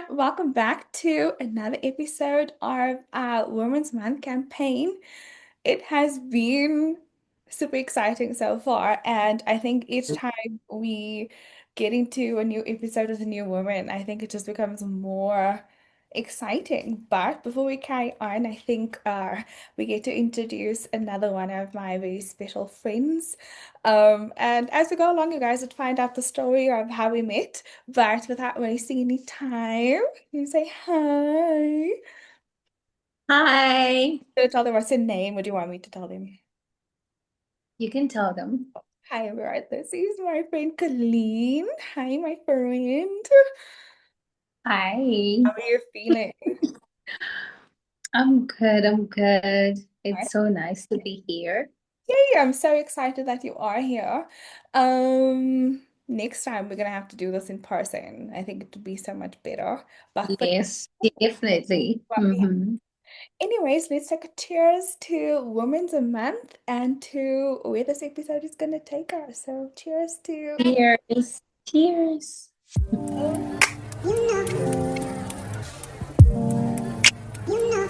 everyone. Welcome back to another episode of our Women's Month campaign. It has been super exciting so far, and I think each time we get into a new episode with a new woman, I think it just becomes more exciting. But before we carry on, I think we get to introduce another one of my very special friends. And as we go along, you guys would find out the story of how we met. But without wasting any time, you say hi. Hi, So tell them what's your name. What do you want me to tell them? you can tell them. Hi, everyone. This is my friend Colleen. Hi, my friend. Hi, How are you feeling? I'm good. I'm good. Hi. It's so nice to be here. Yay, I'm so excited that you are here. Next time we're gonna have to do this in person. I think it would be so much better. But for Yes, definitely. what we anyways, let's take a cheers to Women's Month and to where this episode is gonna take us. So cheers to Cheers. Cheers.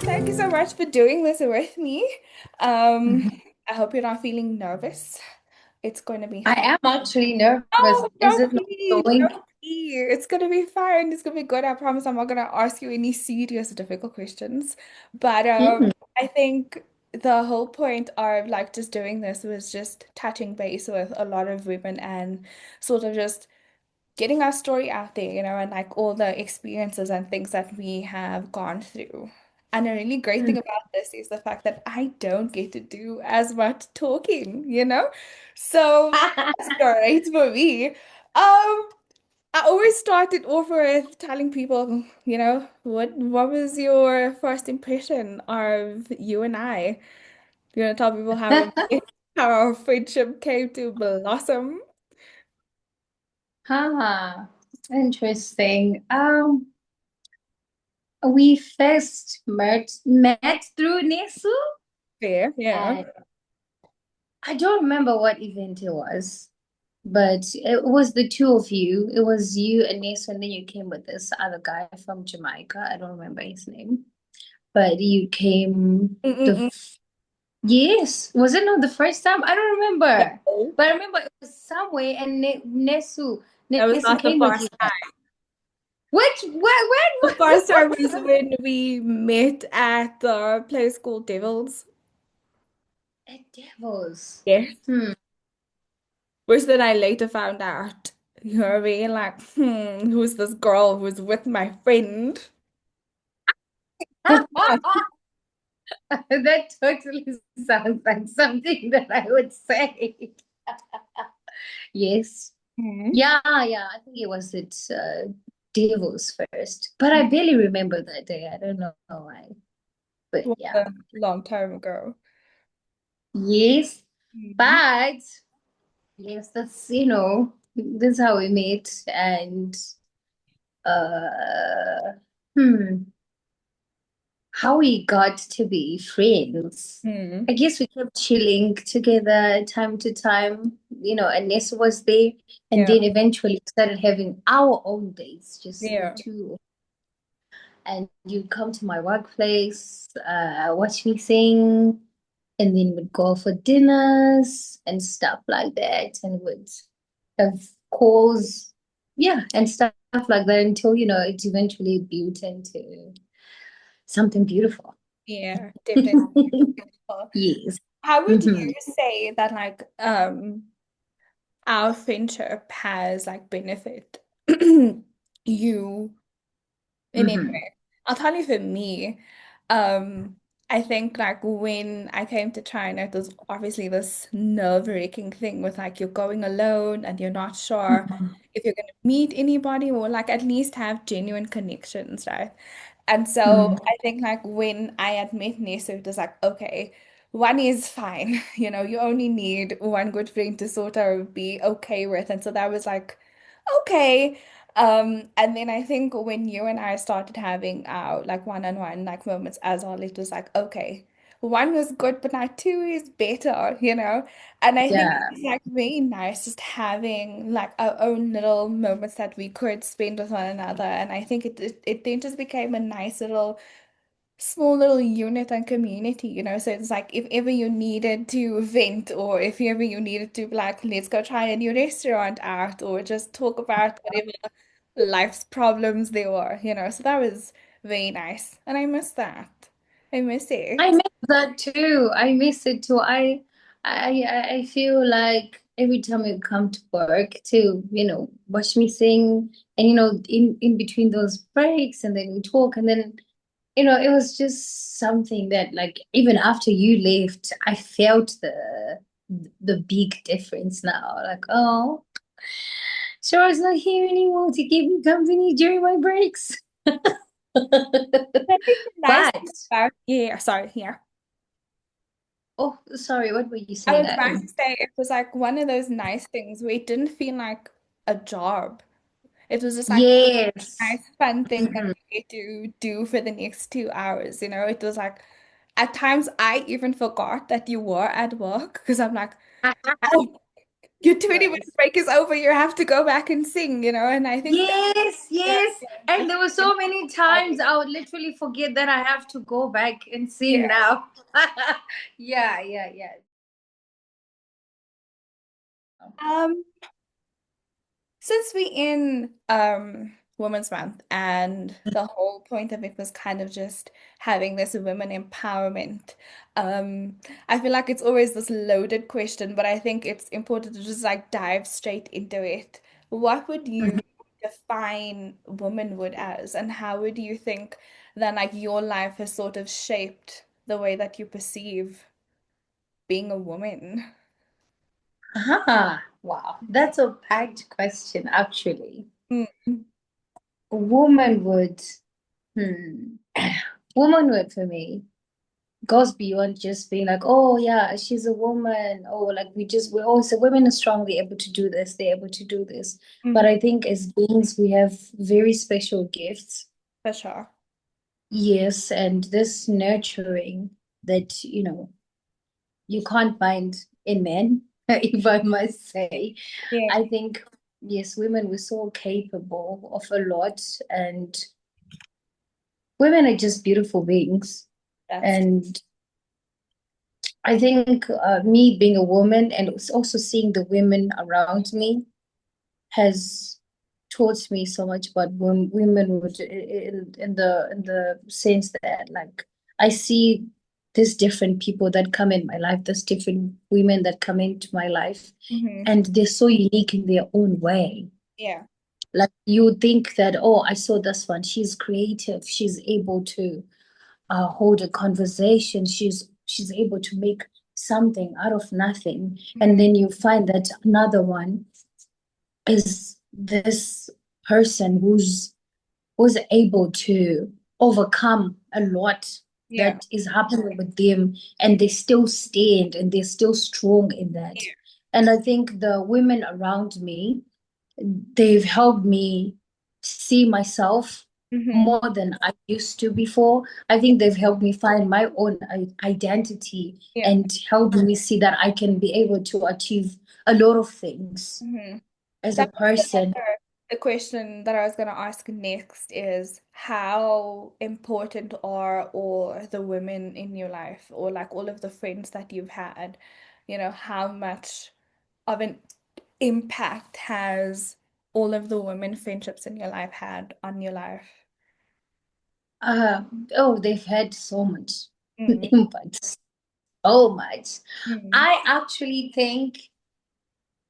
thank you so much for doing this with me. Um, Mhm. I hope you're not feeling nervous. It's going to be I fun. am actually nervous. Oh, Is don't it not be, going? don't be. It's gonna be fun. It's gonna be good. I promise I'm not gonna ask you any serious, difficult questions. But Mm, I think the whole point of like just doing this was just touching base with a lot of women and sort of just getting our story out there, and like all the experiences and things that we have gone through. And a really great mm. thing about this is the fact that I don't get to do as much talking. So that's great for me. I always started off with telling people, what was your first impression of you and I? You want to tell people how we met, how our friendship came to blossom? Ah, interesting. We first met through Nesu, Fair, yeah. and I don't remember what event it was. But it was the two of you. It was you and Nessa, and then you came with this other guy from Jamaica. I don't remember his name. But you came Mm-mm-mm. yes. Was it not the first time? I don't remember. No, But I remember it was somewhere and that was Nesu not the came with first you. time. Which The when first time was when we met at the place called Devils. at Devils. Yes. Hmm. Which then I later found out. You know what I mean? Like, who's this girl who's with my friend? That totally sounds like something that I would say. Yes. Hmm. Yeah, yeah. I think it was at Devils first, but I barely remember that day. I don't know why, but Was yeah. a long time ago. Yes, Mhm. but yes, that's how we met, and uh, hmm, how we got to be friends. Hmm. I guess we kept chilling together time to time, and Nessa was there, and Yeah. then eventually started having our own dates, just the Yeah. two, and you'd come to my workplace, watch me sing, and then we'd go for dinners and stuff like that, and would have calls, yeah, and stuff like that until, it eventually built into something beautiful. Yeah, definitely. Yes. How would you Hmm. say that like our friendship has like benefit you in any Hmm. way? I'll tell you for me, um, I think like when I came to China, it was obviously this nerve-wracking thing with like you're going alone and you're not sure if you're gonna meet anybody or like at least have genuine connections, right? And so Hmm. I think like when I had met Nessa, it was like, okay, one is fine. You only need one good friend to sort of be okay with. And so that was like, okay. And then I think when you and I started having our like one-on-one like moments as well, it was like, okay, one was good, but now two is better, you know? And I think Yeah. it's like very nice just having like our own little moments that we could spend with one another. And I think it then just became a nice little small little unit and community, you know. So it's like if ever you needed to vent or if ever you needed to be like, let's go try a new restaurant out or just talk about whatever life's problems there were, you know. So that was very nice. And I miss that. I miss I it. miss that too. I miss it too. I feel like every time you come to work to, watch me sing and in between those breaks and then we talk and then it was just something that like even after you left, I felt the big difference now. Like, oh, Shara's not here anymore to keep me company during my breaks. I think the nice But thing about yeah, sorry, yeah. oh, sorry, what were you I saying? was about to say it was like one of those nice things where it didn't feel like a job. It was just like Yes. nice fun thing that Mhm. we get to do for the next 2 hours. You know, it was like at times I even forgot that you were at work because I'm like, oh, your 20-minute Yes. break is over. You have to go back and sing, you know, and I think that Yes, yeah, yes. I And there think were so many times it's I would literally forget that I have to go back and yeah. sing now. Yeah, yeah, yeah. Um, Since we in Women's Month and the whole point of it was kind of just having this women empowerment, I feel like it's always this loaded question, but I think it's important to just like dive straight into it. What would you define womanhood as, and how would you think that like your life has sort of shaped the way that you perceive being a woman? Ah, wow. That's a packed question, actually. Mm. Womanhood, hmm. Womanhood for me goes beyond just being like, oh yeah, she's a woman. Oh, like we always say women are strong, they're able to do this, they're able to do this. But Mhm. I think as beings, we have very special gifts. For sure. Yes, and this nurturing that, you can't find in men, if I must say. Yeah, I think, yes, women were so capable of a lot, and women are just beautiful beings. that's And I think me being a woman and also seeing the women around me has taught me so much about womenhood in the sense that like I see there's different people that come in my life, there's different women that come into my life, hmm and they're so unique in their own way. yeah. Like you would think that, oh, I saw this one, she's creative, she's able to hold a conversation. She's able to make something out of nothing. And hmm then you find that another one is this person who's able to overcome a lot Yeah. that is happening with them, and they still stand and they're still strong in that. Yeah. And I think the women around me, they've helped me see myself hmm more than I used to before. I think they've helped me find my own identity Yeah. and helped me see that I can be able to achieve a lot of things hmm as a That was person. the question that I was going to ask next is how important are all the women in your life or like all of the friends that you've had? You know, how much of an impact has all of the women friendships in your life had on your life? Uh, oh, they've had so much Mm. impact, so much. Mm. I actually think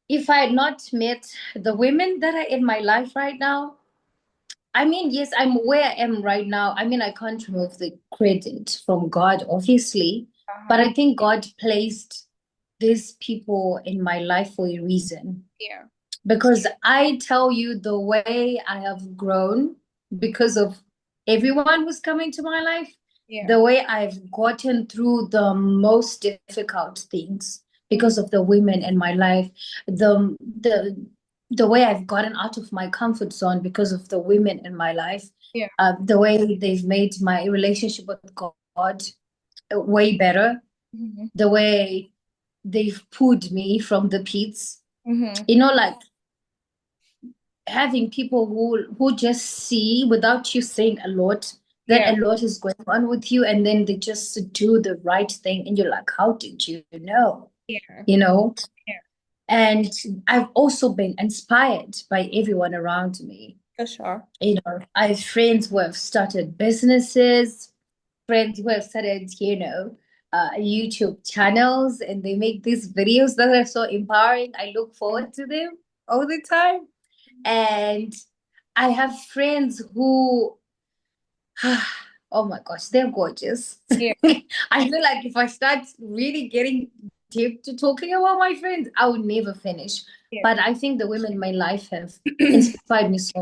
if I had not met the women that are in my life right now, I mean, yes, I'm where I am right now. I mean, I can't remove the credit from God, obviously, but Uh-huh. I think God placed these people in my life for a reason. Yeah. Because I tell you, the way I have grown because of everyone who's coming to my life, Yeah. the way I've gotten through the most difficult things Mm. because of the women in my life, the the the way I've gotten out of my comfort zone because of the women in my life, Yeah. the way they've made my relationship with God way better. Hmm. The way they've pulled me from the pits. Hmm. You know, like having people who just see without you saying a lot that Yeah. a lot is going on with you, and then they just do the right thing, and you're like, how did you know? Yeah. You know? Yeah. And I've also been inspired by everyone around me. For sure. You know, I have friends who have started businesses, friends who have started, YouTube channels, and they make these videos that are so empowering. I look forward to them all the time. And I have friends who, oh my gosh, they're gorgeous. Yeah. I feel like if I start really getting deep to talking about my friends, I would never finish. Yeah. But I think the women in my life have inspired me so,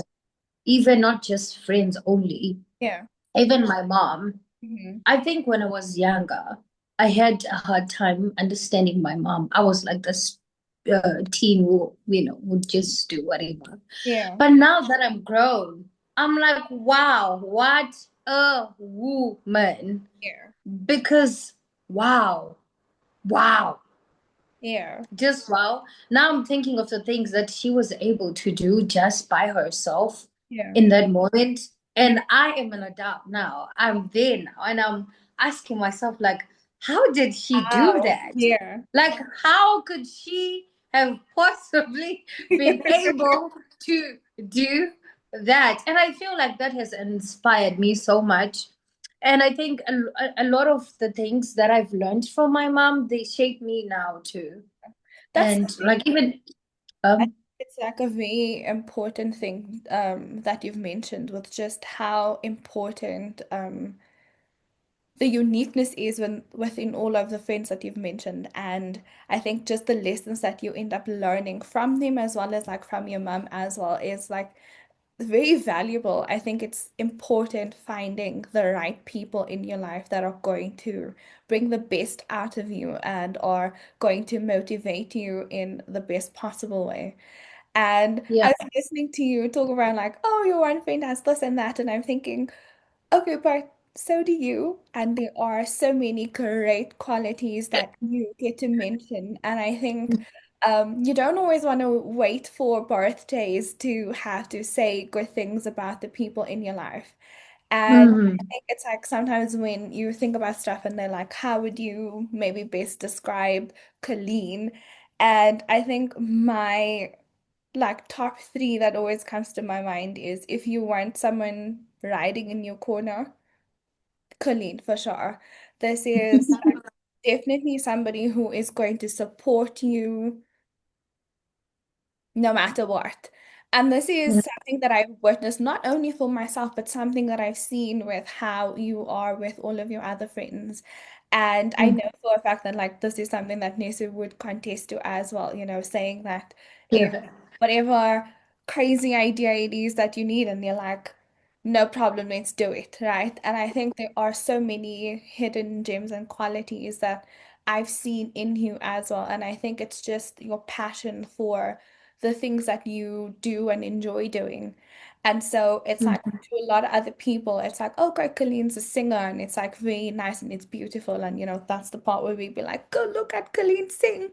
even not just friends only, Yeah. even my mom. Hmm. I think when I was younger, I had a hard time understanding my mom. I was like this teen who, would just do whatever. Yeah. But now that I'm grown, I'm like, wow, what a woman. Yeah. Because, wow, wow, Yeah. just wow. Now I'm thinking of the things that she was able to do just by herself Yeah. in that moment. Yeah. And I am an adult now. I'm there now. And I'm asking myself, like, how did she do Wow. that? Yeah. Like, how could she have possibly been able to do that? And I feel like that has inspired me so much. And I think a lot of the things that I've learned from my mom, they shape me now too. That's the And thing. like even I think um it's like a very important thing that you've mentioned with just how important the uniqueness is within all of the friends that you've mentioned. And I think just the lessons that you end up learning from them as well as like from your mum as well is like very valuable. I think it's important finding the right people in your life that are going to bring the best out of you and are going to motivate you in the best possible way. And I yeah. was listening to you talk around like, oh, your one friend has this and that, and I'm thinking, okay, but so do you. And there are so many great qualities that you get to mention. And I think you don't always want to wait for birthdays to have to say good things about the people in your life. And I Mhm. think it's like sometimes when you think about stuff and they're like, how would you maybe best describe Colleen? And I think my like top three that always comes to my mind is if you want someone riding in your corner, Colleen for sure. This is definitely somebody who is going to support you no matter what. And this is something that I've witnessed not only for myself, but something that I've seen with how you are with all of your other friends. And I know for a fact that like this is something that Nessa would contest to as well, saying that if Yeah. whatever crazy idea it is that you need, and you're like, no problem, let's do it, right? And I think there are so many hidden gems and qualities that I've seen in you as well. And I think it's just your passion for the things that you do and enjoy doing. And so it's like to a lot of other people, it's like, oh, great, Colleen's a singer, and it's like very nice and it's beautiful. And that's the part where we'd be like, go look at Colleen sing.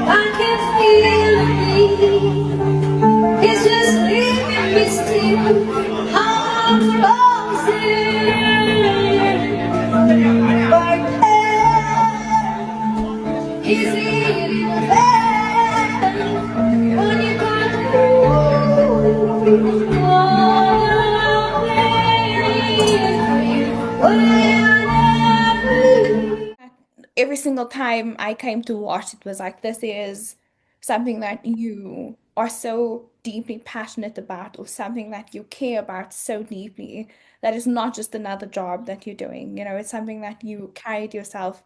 I can feel it. It's just leaving me still. I'm frozen. My head is in bed. When you got to move away. Every single time I came to watch, it was like, this is something that you are so deeply passionate about, or something that you care about so deeply that it's not just another job that you're doing. It's something that you carried yourself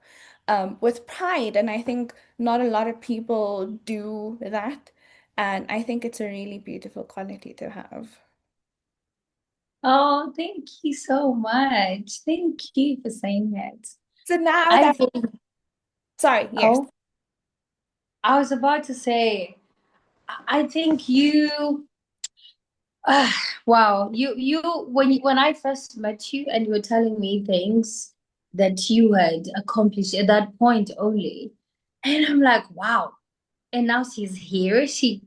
with pride. And I think not a lot of people do that. And I think it's a really beautiful quality to have. Oh, thank you so much. Thank you for saying that. So now I that, think, sorry, yes. oh, I was about to say, I think you, uh, wow, when I first met you and you were telling me things that you had accomplished at that point only, and I'm like, wow. And now she's here. She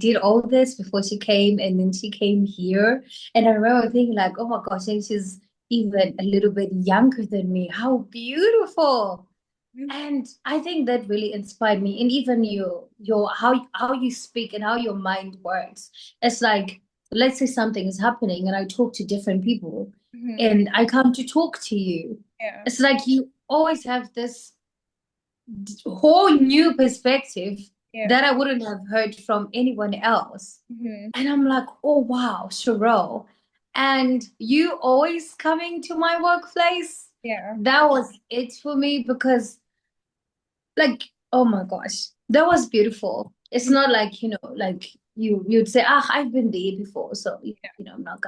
did all this before she came, and then she came here. And I remember thinking like, oh my gosh, and she's even a little bit younger than me. How beautiful. And I think that really inspired me. And even your how you speak and how your mind works. It's like, let's say something is happening and I talk to different people Hmm. and I come to talk to you. Yeah. It's like you always have this whole new perspective Yeah. that I wouldn't have heard from anyone else. Hmm. And I'm like, oh wow, Cheryl. And you always coming to my workplace. Yeah. That was it for me because like, oh my gosh, that was beautiful. It's not like, like you'd say, ah, I've been there before, so I'm not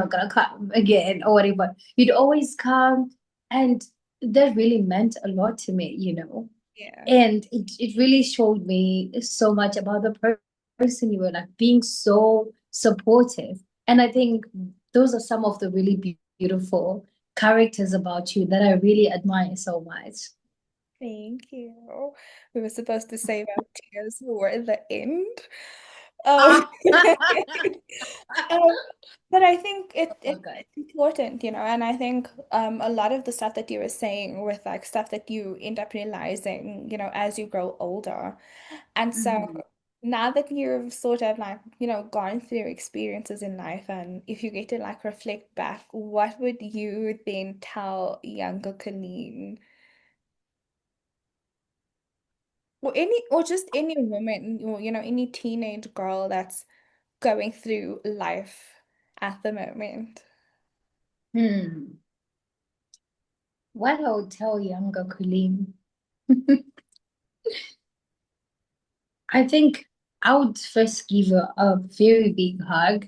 gonna come again or whatever. You'd always come, and that really meant a lot to me. Yeah. And it really showed me so much about the person you were, like being so supportive. And I think those are some of the really beautiful characters about you that I really admire so much. Thank you. We were supposed to save our tears for the end. Ah, Um, but I think oh my God. it's important, and I think a lot of the stuff that you were saying with like stuff that you end up realizing, as you grow older. And so Mhm. now that you've sort of like, gone through experiences in life, and if you get to like reflect back, what would you then tell younger Colleen? Or just any woman, or any teenage girl that's going through life at the moment. Hmm. What I would tell younger Colleen, I think I would first give her a very big hug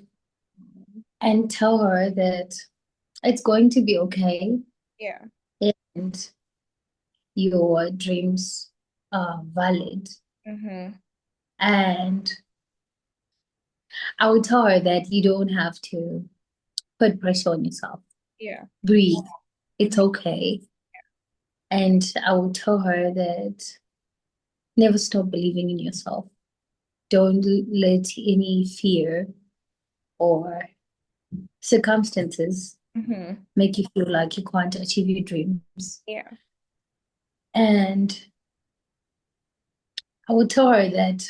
and tell her that it's going to be okay Yeah. and your dreams are valid. Mm-hmm. And I would tell her that you don't have to put pressure on yourself. Yeah. Breathe. It's Mm-hmm. okay. And I would tell her that never stop believing in yourself. Don't let any fear or circumstances Mm-hmm. make you feel like you can't achieve your dreams. Yeah. And I would tell her that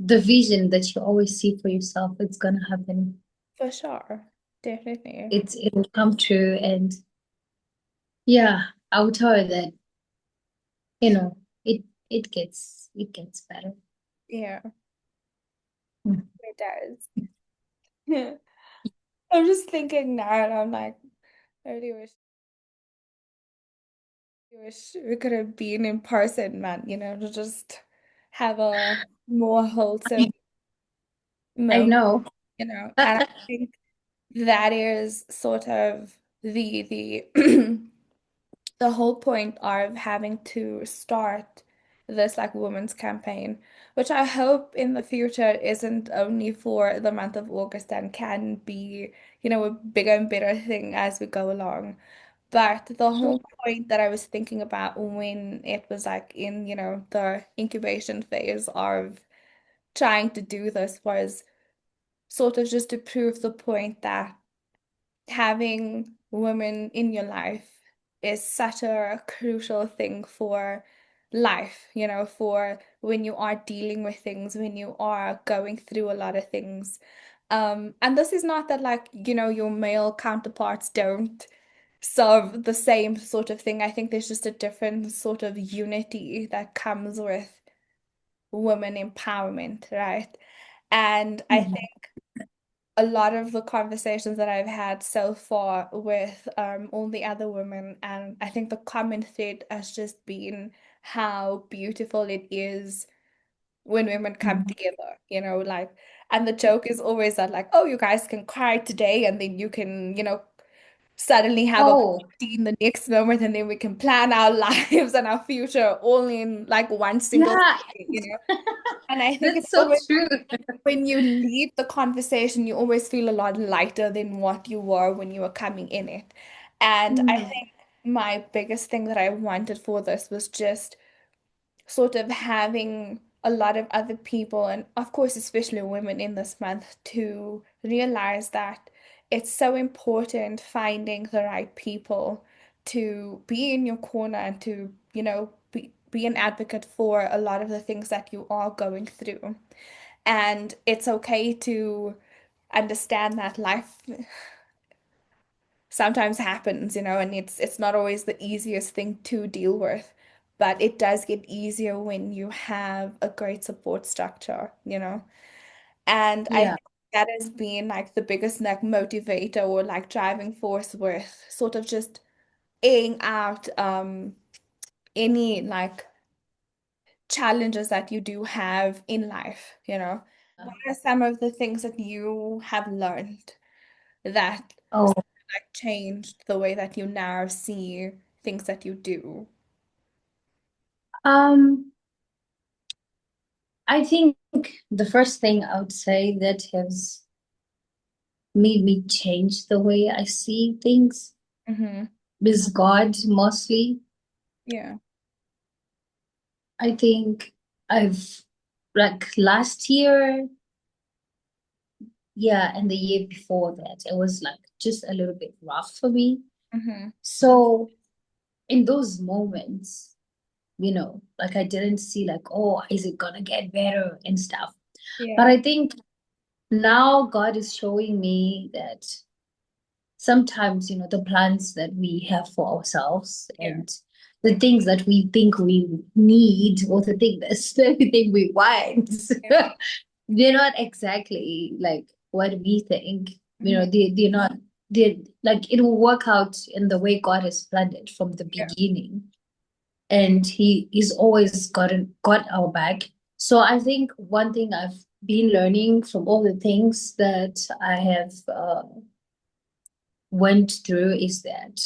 the vision that you always see for yourself, it's gonna happen. For sure. Definitely. It'll come true. And yeah, I would tell her that, you know, it it gets better. Yeah, Mm. it does. I'm just thinking now, and I'm like, I really wish we could have been in person, man, to just have a more wholesome I moment, know. And I think that is sort of the the whole point of having to start this like women's campaign, which I hope in the future isn't only for the month of August and can be, a bigger and better thing as we go along. But the Sure. whole point that I was thinking about when it was like in, the incubation phase of trying to do this was sort of just to prove the point that having women in your life is such a crucial thing for life, for when you are dealing with things, when you are going through a lot of things. And this is not that like, your male counterparts don't serve the same sort of thing. I think there's just a different sort of unity that comes with women empowerment, right? And I Mhm. think a lot of the conversations that I've had so far with all the other women, and I think the common thread has just been how beautiful it is when women come Mhm. together, like, and the joke is always that, like, oh, you guys can cry today and then you can, suddenly have a Oh, party in the next moment and then we can plan our lives and our future all in like one single yeah, thing. And I think it's that's so always true. when you leave the conversation, you always feel a lot lighter than what you were when you were coming in it. And I Mhm. think my biggest thing that I wanted for this was just sort of having a lot of other people, and of course, especially women in this month, to realize that it's so important finding the right people to be in your corner and to, be an advocate for a lot of the things that you are going through. And it's okay to understand that life sometimes happens, and it's not always the easiest thing to deal with, but it does get easier when you have a great support structure. And I Yeah. think that has been like the biggest like motivator or like driving force with sort of just airing out any like challenges that you do have in life. What are some of the things that you have learned that Oh, like changed the way that you now see things that you do? um, I think the first thing I would say that has made me change the way I see things Mm-hmm. is God mostly. Yeah. I think I've like last year, yeah, and the year before that, it was like just a little bit rough for me. Mm-hmm. So in those moments, like I didn't see like, oh, is it gonna get better and stuff. But Yeah. I think now God is showing me that sometimes, the plans that we have for ourselves Yeah. and the things that we think we need or the thing that's the thing we want, Yeah. they're not exactly like what we think. Mm-hmm. They're not, they're like it will work out in the way God has planned it from the Yeah. beginning. And he's always got our back. So I think one thing I've been learning from all the things that I have went through is that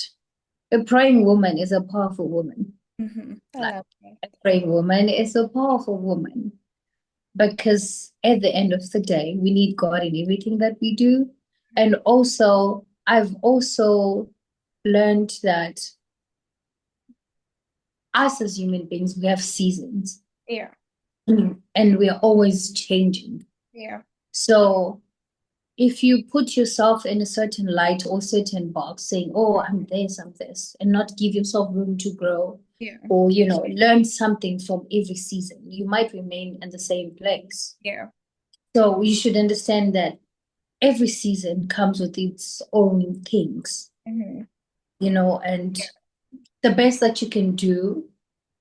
a praying woman is a powerful woman. Mm-hmm. I Like love that. a praying woman is a powerful woman because at the end of the day, we need God in everything that we do. And also, I've also learned that us as human beings, we have seasons. Yeah. And we are always changing. Yeah. So if you put yourself in a certain light or certain box saying, oh, I'm this, I'm this, and not give yourself room to grow Yeah. or, learn something from every season, you might remain in the same place. Yeah. So you should understand that every season comes with its own things, Mm-hmm. and the best that you can do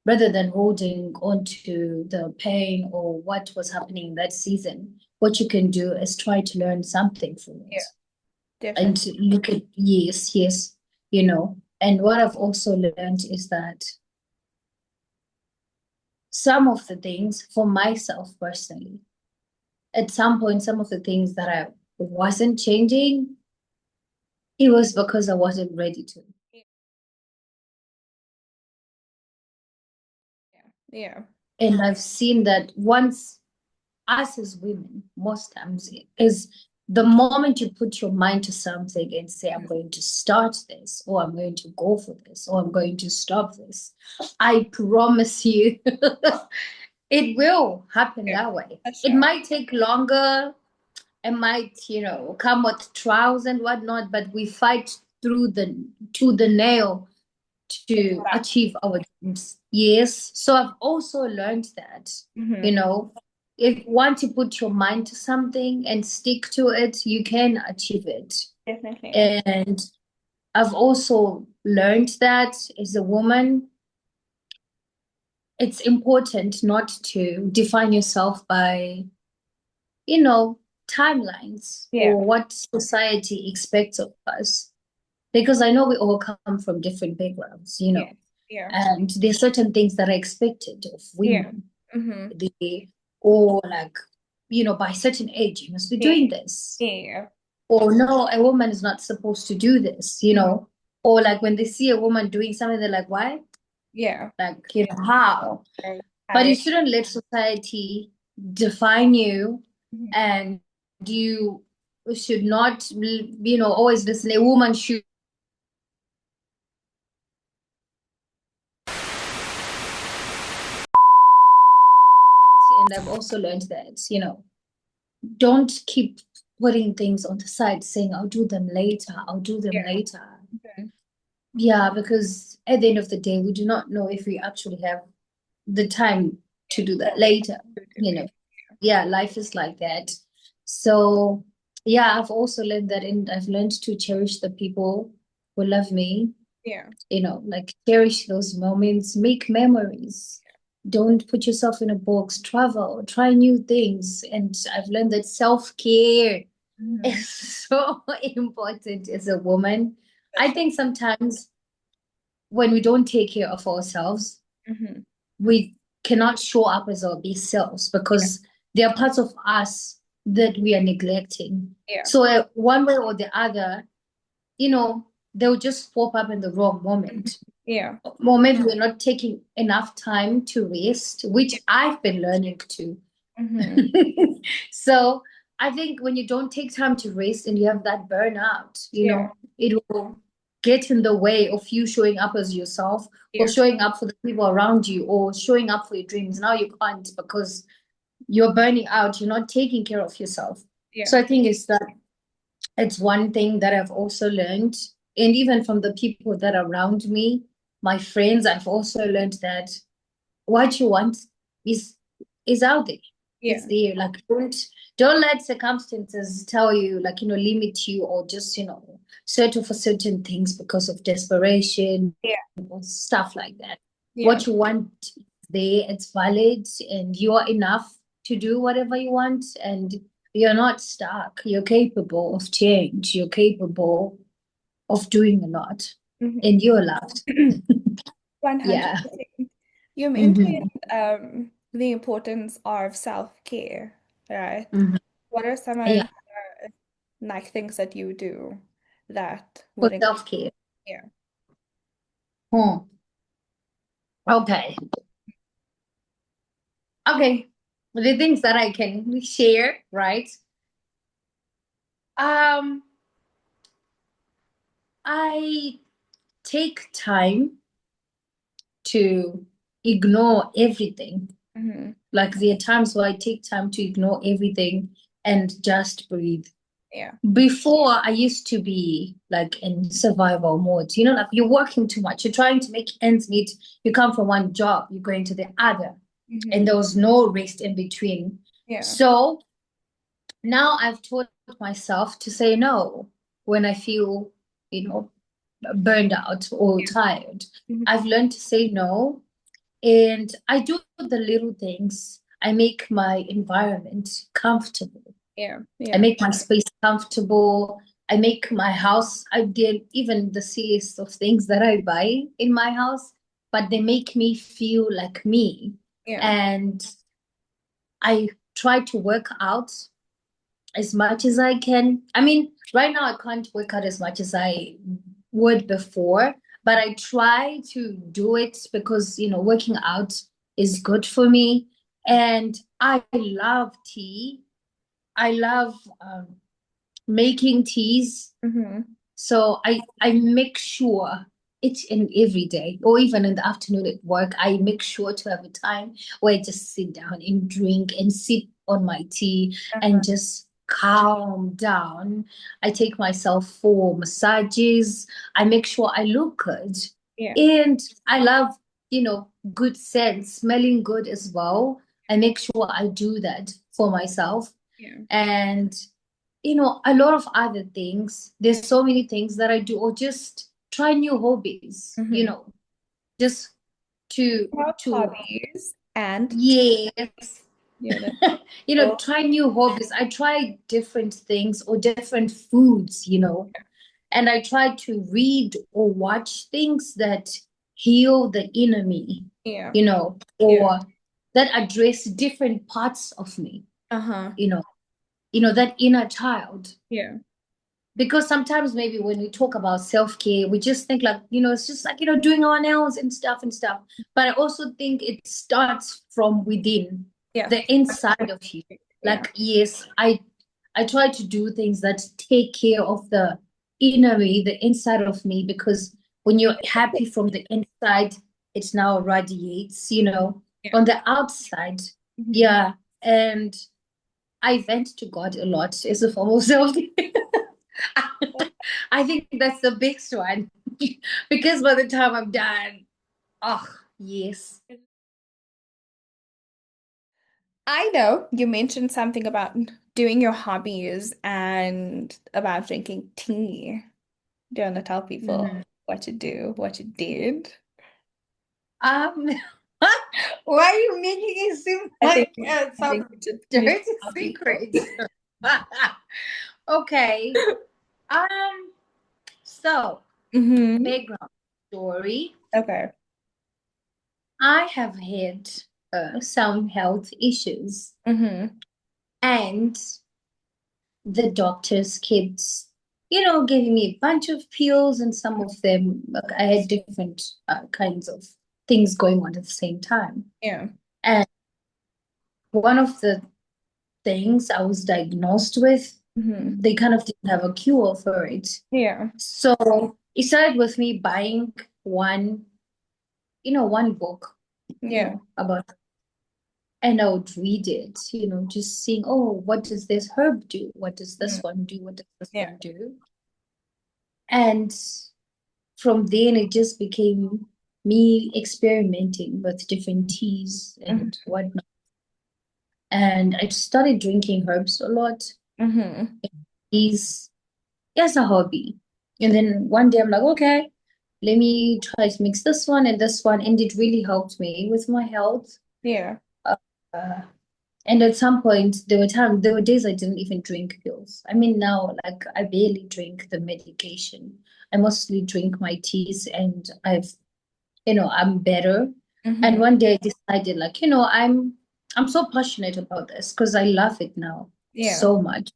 rather than holding on to the pain or what was happening in that season, what you can do is try to learn something from it. Yeah. Definitely. And you could, yes, yes, And what I've also learned is that some of the things for myself personally, at some point, some of the things that I wasn't changing, it was because I wasn't ready to. Yeah. Yeah. And I've seen that once us as women, most times, is the moment you put your mind to something and say, I'm going to start this, or I'm going to go for this, or I'm going to stop this, I promise you, it will happen Yeah. that way. For It sure. might take longer, it might, come with trials and whatnot, but we fight through the nail to achieve our dreams. Yes. So I've also learned that, you Mm-hmm. know, if once you put your mind to something and stick to it, you can achieve it. Definitely. And I've also learned that as a woman, it's important not to define yourself by, you know, timelines Yeah. or what society expects of us. Because I know we all come from different backgrounds, Yeah. Yeah. and there's certain things that are expected of Yeah. women. Mm-hmm. They, or like, by certain age, you must be Yeah. doing this. Yeah. Or no, a woman is not supposed to do this, Mm-hmm. Or like when they see a woman doing something, they're like, why? Yeah. Like, how? Right. But you shouldn't let society define you, Mhm. and you should not, always listen. A woman should, and I've also learned that, don't keep putting things on the side saying, I'll do them later, I'll do them Yeah. later. Okay. Yeah, because at the end of the day, we do not know if we actually have the time to do that later. Do You it. know, yeah, life is like that. So, yeah, I've also learned that, and I've learned to cherish the people who love me, Yeah. like cherish those moments, make memories. Don't put yourself in a box, travel, try new things. And I've learned that self-care Mm-hmm. is so important as a woman. For I sure. think sometimes when we don't take care of ourselves, Mm-hmm. we cannot show up as our best selves Yeah. because there are parts of us that we are neglecting. Yeah. So, one way or the other, they'll just pop up in the wrong Mhm. moment. Yeah. Or maybe we're not taking enough time to rest, which Yeah. I've been learning to. Mm-hmm. So I think when you don't take time to rest and you have that burnout, Yeah. it will get in the way of you showing up as yourself, or Yeah. showing up for the people around you, or showing up for your dreams. Now you can't because you're burning out, you're not taking care of yourself. Yeah. So I think it's one thing that I've also learned. And even from the people that are around me, my friends, I've also learned that what you want is is out there. It's Yeah. there. Like don't let circumstances tell you, like, limit you, or just, settle for certain things because of desperation Yeah. or stuff like that. Yeah. What you want is there, it's valid, and you are enough to do whatever you want, and you're not stuck. You're capable of change. You're capable of doing a lot, Mm-hmm. and you're loved. 100%. Yeah. You mentioned Hmm. the importance of self-care, right? Hmm. What are some Yeah. of like things that you do that For would include? self-care. Yeah. Hmm. Okay. Okay. The things that I can share, right? Um, I take time to ignore everything. Mm-hmm. Like there are times where I take time to ignore everything and just breathe. Yeah. Before, I used to be like in survival mode. Like you're working too much. You're trying to make ends meet. You come from one job, you're going to the other, and Mm-hmm. there was no rest in between. Yeah. So now I've taught myself to say no when I feel, you know, burned out or tired. Mm-hmm. I've learned to say no, and I do the little things. I make my environment comfortable. Yeah. I Yeah. make my space comfortable. I make my house, I did even the silliest of things that I buy in my house, but they make me feel like me. Yeah. And I try to work out as much as I can. I mean, right now I can't work out as much as I would before, but I try to do it because, working out is good for me. And I love tea. I love making teas. Mm-hmm. So I make sure each and every day, or even in the afternoon at work, I make sure to have a time where I just sit down and drink and sip on my tea Uh-huh. and just calm down. I take myself for massages. I make sure I look good. Yeah. And I love, good scent, smelling good as well. I make sure I do that for myself. Yeah. And a lot of other things. There's so many things that I do, or just try new hobbies, Mm-hmm. just to Have to hobbies and yes, you know. try new hobbies. I try different things or different foods, and I try to read or watch things that heal the inner me, Yeah. Yeah. or that address different parts of me, Uh-huh. you know, that inner child. Yeah. Because sometimes maybe when we talk about self-care, we just think like, it's just like, doing our nails and stuff. But I also think it starts from within, Yeah. the inside of you. Yeah. Like, yes, I try to do things that take care of the inner me, the inside of me, because when you're happy from the inside, it now radiates, Yeah. on the outside. Hmm. Yeah. And I vent to God a lot as a form of self-care. I think that's the biggest one because by the time I'm done, oh, yes. I know you mentioned something about doing your hobbies and about drinking tea. Do you want to tell people Mhm. what you do, what you did? Um, why are you making it seem I think like I think some you should dirty tell people. secret? Okay. So Mm-hmm. background story. Okay. I have had some health issues, Mm-hmm. and the doctors kept, giving me a bunch of pills, and some of them, like, I had different kinds of things going on at the same time. Yeah. And one of the things I was diagnosed with, Mm-hmm. they kind of didn't have a cure for it. Yeah. So it started with me buying one book, Yeah. about, and I would read it, just seeing, oh, what does this herb do? What does Mm. this one do? What does this Yeah. one do? And from then it just became me experimenting with different teas and Mm-hmm. whatnot. And I started drinking herbs a lot. Mm-hmm. Teas as a hobby. And then one day I'm like, okay, let me try to mix this one and this one. And it really helped me with my health. Yeah. Uh, and at some point, there were days I didn't even drink pills. I mean, now, like, I barely drink the medication. I mostly drink my teas, and I'm better. And Mm-hmm. one day I decided, like, I'm so passionate about this because I love it now Yeah. so much.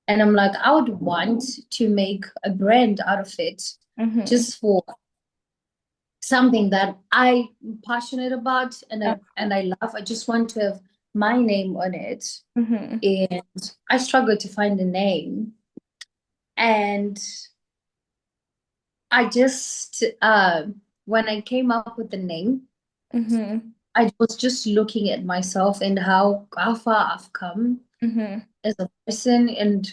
And I'm like, I would want to make a brand out of it Mm-hmm. just for something that I'm passionate about and Uh, I love. I just want to have my name on it. mm-hmm. And I struggled to find a name. And I just when I came up with the name, Mm-hmm. I was just looking at myself and how far I've come Mm-hmm. as a person, and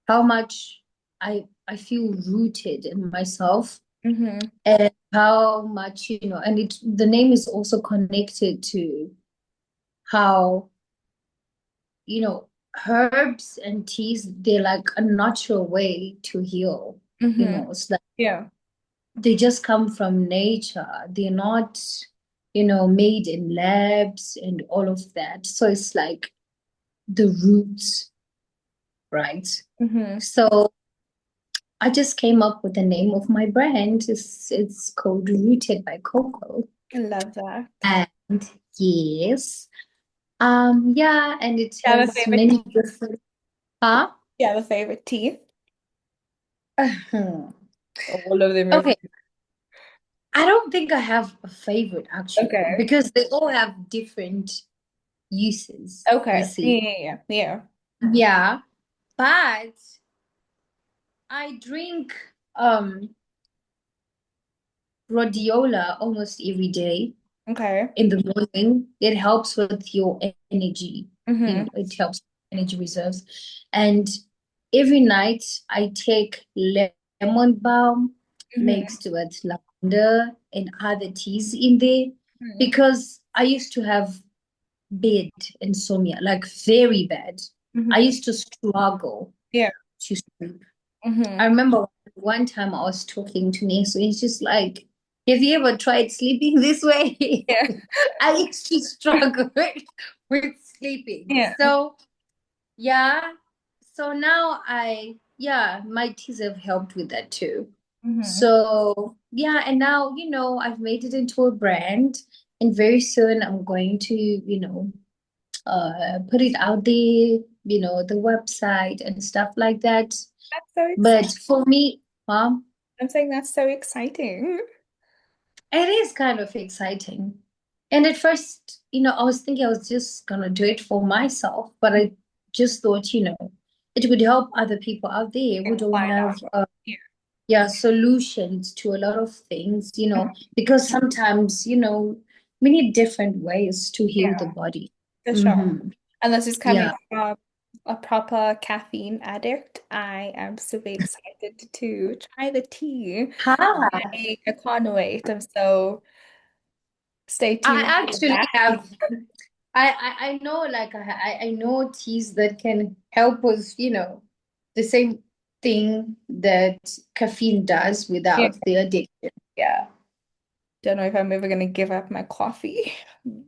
how much I feel rooted in myself, Mm-hmm. and how much, and the name is also connected to how, you know herbs and teas, they're like a natural way to heal. Mm-hmm. It's like Yeah. they just come from nature. They're not, made in labs and all of that. So it's like the roots, right? Mm-hmm. So I just came up with the name of my brand. It's called Rooted by Coco. I love that. And yes, yeah, and it Do you have a has favorite many teeth? different, huh? Do you have a favorite teeth? All of them are Okay, I don't think I have a favorite actually, okay. because they all have different uses, you Okay. see. Yeah. Yeah. Yeah, but I drink rhodiola almost every day Yeah. Okay. in the morning. It helps with your energy. Mm-hmm. It helps energy reserves. And every night I take lemon balm Mm-hmm. mixed with lavender and other teas in there, because I used to have bad insomnia, like very bad. I Mm-hmm. used to struggle Yeah. to sleep. I Mm-hmm. remember one time I was talking to Nesu, and he's just like, Have you ever tried sleeping this way? Yeah. I actually struggle with sleeping. Yeah. So, yeah. So now yeah, my teas have helped with that too. Hmm. So, yeah, and now, I've made it into a brand, and very soon I'm going to, put it out there, the website and stuff like that. That's so But exciting. for me, I'm saying that's so exciting. it is kind of exciting. And at first, I was thinking I was just gonna do it for myself, but I just thought, it would help other people out there Yeah, who don't why have not? Yeah. yeah, solutions to a lot of things, Mhm. because sometimes, we need different ways to heal the Yeah, body. for sure. Hmm. And this is coming Yeah. from a proper caffeine addict. I am super excited to try the tea. Hi. I can't wait. I'm so stay tuned I for actually that. have I know, like, I know teas that can help us, the same thing that caffeine does Yeah. without the addiction. Yeah. Don't know if I'm ever gonna give up my coffee,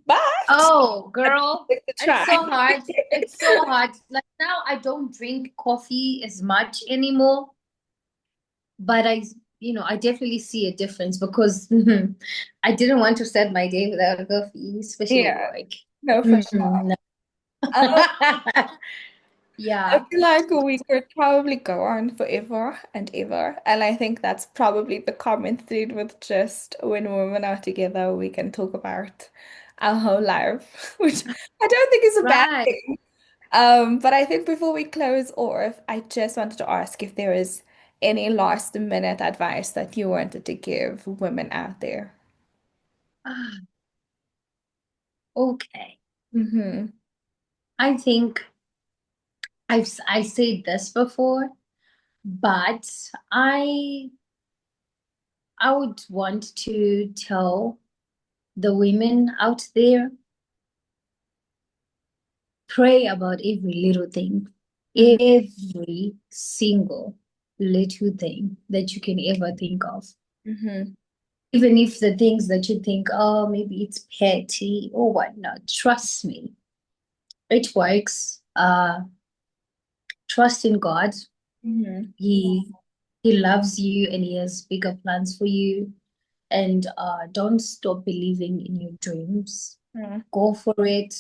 but Oh, I'd girl, like to it's try. so hard. It's so hard. Like, now I don't drink coffee as much anymore, but I definitely see a difference because I didn't want to start my day without coffee, especially at Yeah, work. no, for sure. No. Um, I Yeah. feel like we could probably go on forever and ever. And I think that's probably the common thread with just when women are together, we can talk about our whole life, which I don't think is a bad Right. thing. But I think before we close off, I just wanted to ask if there is any last minute advice that you wanted to give women out there. Ah, okay. Mm-hmm. I think I said this before, but I would want to tell the women out there, pray about every little thing, Mm-hmm. every single little thing that you can ever think of. Mm-hmm. Even if the things that you think, oh, maybe it's petty or whatnot, trust me, it works. Trust in God. Mm-hmm. He loves you and he has bigger plans for you. And don't stop believing in your dreams. Mm-hmm. Go for it.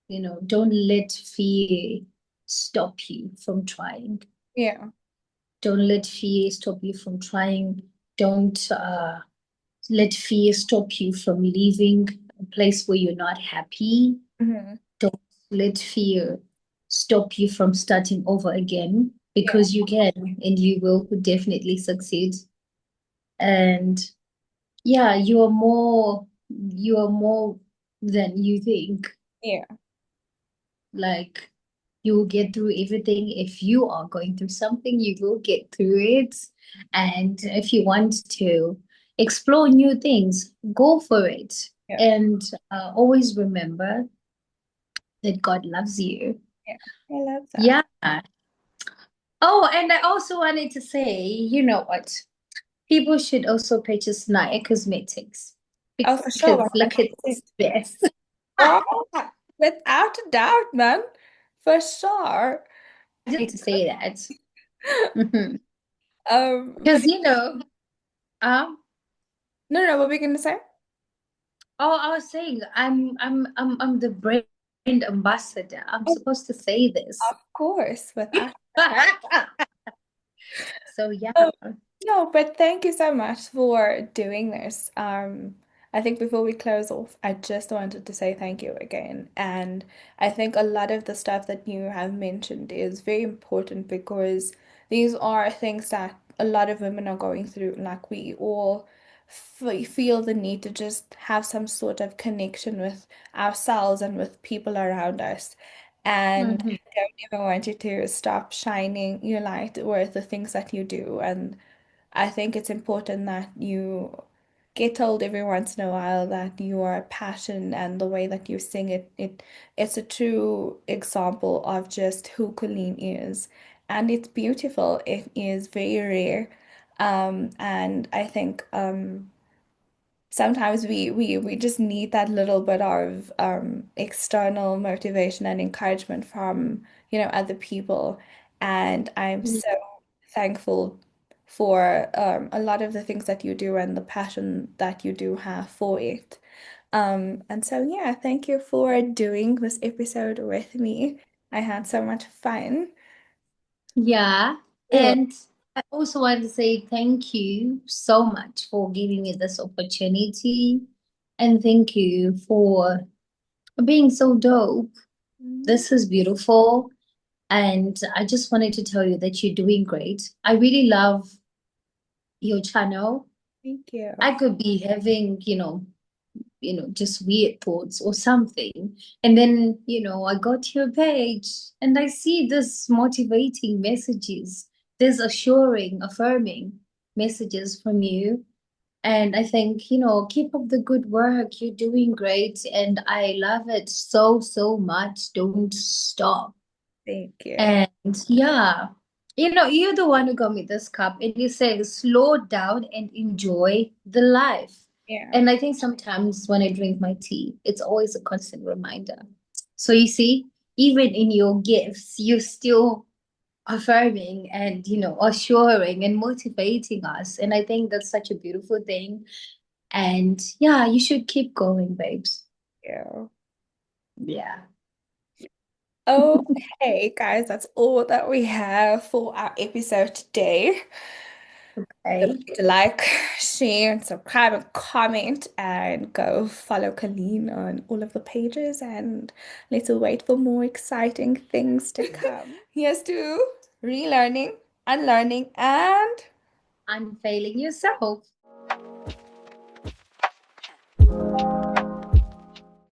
Don't let fear stop you from trying. Yeah. Don't let fear stop you from trying. Don't let fear stop you from leaving a place where you're not happy. Mm-hmm. Don't let fear stop you from starting over again, Yeah. because you can and you will definitely succeed. And yeah, you are more than you think. Yeah. Like, you will get through everything. If you are going through something, you will get through it. And if you want to explore new things, go for it. Yeah. And always remember that God loves you. Yeah. I love that. Yeah. Oh, and I also wanted to say, you know what? People should also purchase Naya Cosmetics Oh, for sure. because look at 100%. this dress. Girl, without a doubt, man. For sure. I need to say that. But Because um, no, no, what were we gonna say? oh, I was saying I'm the brand ambassador. I'm Oh, supposed to say this. of course, without. So yeah. No, but thank you so much for doing this. I think before we close off, I just wanted to say thank you again. And I think a lot of the stuff that you have mentioned is very important because these are things that a lot of women are going through. Like we all f feel the need to just have some sort of connection with ourselves and with people around us. And Mhm. I don't ever want you to stop shining your light with the things that you do. And I think it's important that you get told every once in a while that your passion and the way that you sing it's a true example of just who Colleen is. And it's beautiful. It is very rare. And I think sometimes we just need that little bit of external motivation and encouragement from, other people. And I'm Mhm. so thankful for a lot of the things that you do and the passion that you do have for it. And so yeah, thank you for doing this episode with me. I had so much fun. Yeah. Yeah. And I also want to say thank you so much for giving me this opportunity. And thank you for being so dope. Mhm. This is beautiful. And I just wanted to tell you that you're doing great. I really love your channel. Thank you. I could be having, just weird thoughts or something. And then, I go to your page and I see this motivating messages, this assuring, affirming messages from you. And I think, keep up the good work. You're doing great. And I love it so, so much. Don't stop. Thank you. And yeah, you're the one who got me this cup, and you say slow down and enjoy the life. Yeah. And I think sometimes when I drink my tea, it's always a constant reminder. So you see, even in your gifts, you're still affirming and, assuring and motivating us. And I think that's such a beautiful thing. And yeah, you should keep going, babes. Yeah. Yeah. Okay, guys, that's all that we have for our episode today. Don't Okay. forget to like, share, and subscribe and comment, and go follow Colleen on all of the pages. And let's wait for more exciting things to come. Here's to relearning, unlearning, and Unfailing yourself.